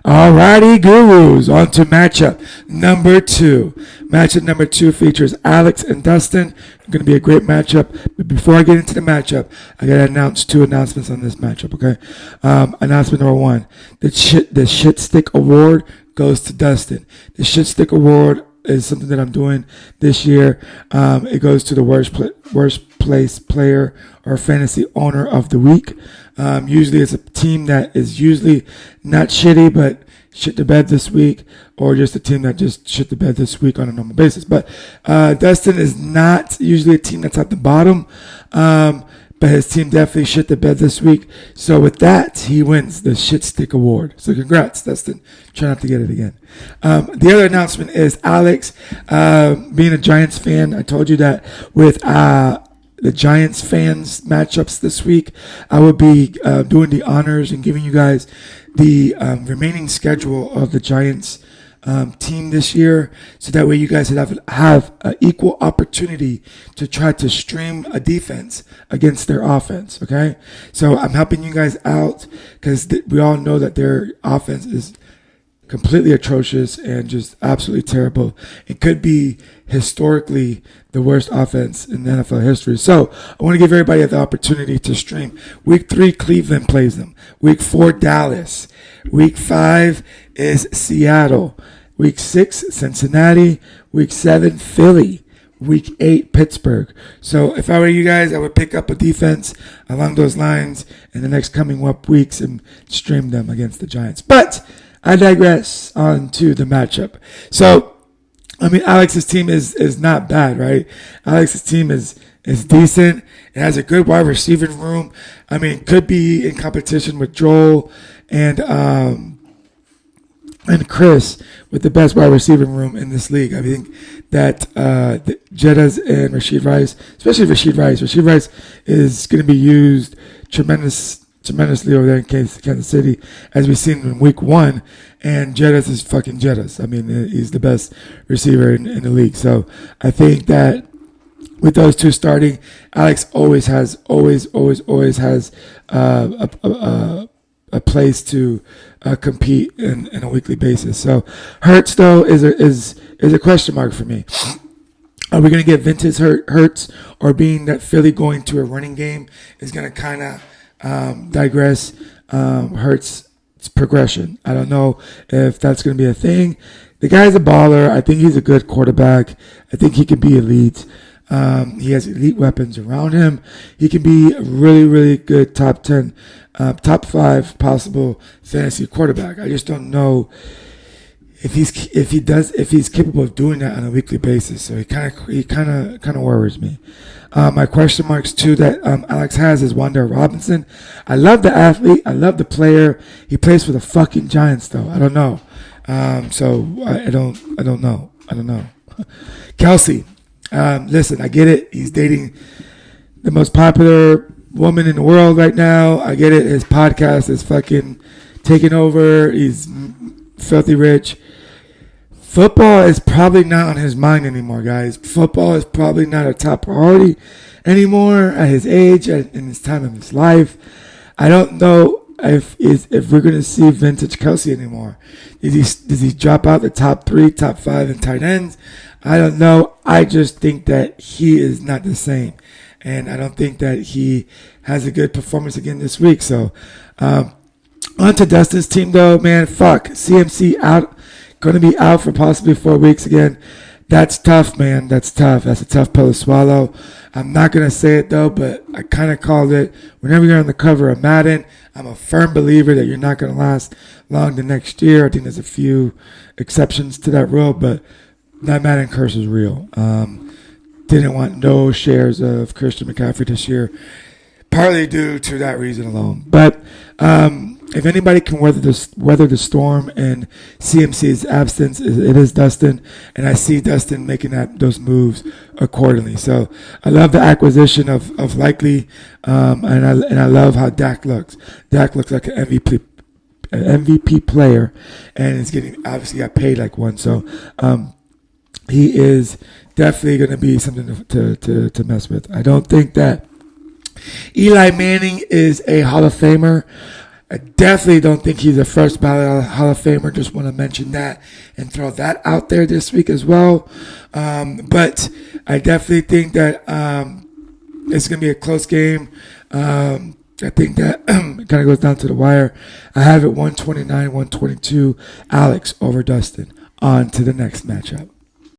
Alrighty, gurus. On to matchup number 2. Matchup number 2 features Alex and Dustin. It's going to be a great matchup. But before I get into the matchup, I got to announce 2 announcements on this matchup, okay? Announcement number 1. The Shit Stick Award goes to Dustin. The Shit Stick Award is something that I'm doing this year. It goes to the worst place player or fantasy owner of the week. Usually it's a team that is usually not shitty, but shit the bed this week, or just a team that just shit the bed this week on a normal basis. But Dustin is not usually a team that's at the bottom, but his team definitely shit the bed this week. So with that, he wins the Shit Stick Award. So congrats, Dustin. Try not to get it again. The other announcement is Alex, being a Giants fan. I told you that with the Giants fans matchups this week, I will be doing the honors and giving you guys the remaining schedule of the Giants team this year, so that way you guys have an equal opportunity to try to stream a defense against their offense. Okay, so I'm helping you guys out because we all know that their offense is completely atrocious and just absolutely terrible. It could be historically the worst offense in NFL history. So I want to give everybody the opportunity to stream. Week 3, Cleveland plays them. Week 4, Dallas. Week 5 is Seattle. Week 6, Cincinnati. Week 7, Philly. Week 8, Pittsburgh. So if I were you guys, I would pick up a defense along those lines in the next coming weeks and stream them against the Giants. But I digress. On to the matchup. So, I mean, Alex's team is not bad, right? Alex's team is decent. It has a good wide receiving room. I mean, could be in competition with Joel and Chris with the best wide receiving room in this league. I think that Jettas and Rashid Rice, especially Rashid Rice is going to be used tremendously over there in Kansas City, as we've seen in week 1, and Jettas is fucking Jettas. I mean, he's the best receiver in the league. So I think that with those 2 starting, Alex always has a place to compete in a weekly basis. So Hurts though is a question mark for me. Are we going to get vintage Hurts, or being that Philly going to a running game is going to kind of digress Hurts' progression? I don't know if that's going to be a thing. The guy's a baller. I think he's a good quarterback. I think he can be elite. He has elite weapons around him. He can be a really, really good top 10, top 5 possible fantasy quarterback. I just don't know if he's capable of doing that on a weekly basis. So he kind of worries me. My question marks too that Alex has is Wan'Dale Robinson. I love the athlete. I love the player. He plays for the fucking Giants though. I don't know. So I don't know. Kelsey, listen, I get it. He's dating the most popular woman in the world right now. I get it. His podcast is fucking taking over. He's filthy rich. Football is probably not on his mind anymore, guys. Football is probably not a top priority anymore at his age and in his time of his life. I don't know if we're going to see vintage Kelsey anymore. Does he drop out the top 3, top 5 in tight ends? I don't know. I just think that he is not the same. And I don't think that he has a good performance again this week. So, on to Dustin's team though, man. Fuck. CMC out. Going to be out for possibly 4 weeks again. That's tough, man. That's tough. That's a tough pill to swallow. I'm not going to say it, though, but I kind of called it. Whenever you're on the cover of Madden, I'm a firm believer that you're not going to last long the next year. I think there's a few exceptions to that rule, but that Madden curse is real. Didn't want no shares of Christian McCaffrey this year, partly due to that reason alone. But if anybody can weather the storm in CMC's absence, it is Dustin, and I see Dustin making those moves accordingly. So I love the acquisition of Likely, and I love how Dak looks. Dak looks like an MVP player, and he's obviously got paid like one. So he is definitely going to be something to mess with. I don't think that Eli Manning is a Hall of Famer. I definitely don't think he's a first ballot Hall of Famer. Just want to mention that and throw that out there this week as well. But I definitely think that it's going to be a close game. I think that it kind of goes down to the wire. I have it 129, 122. Alex over Dustin. On to the next matchup.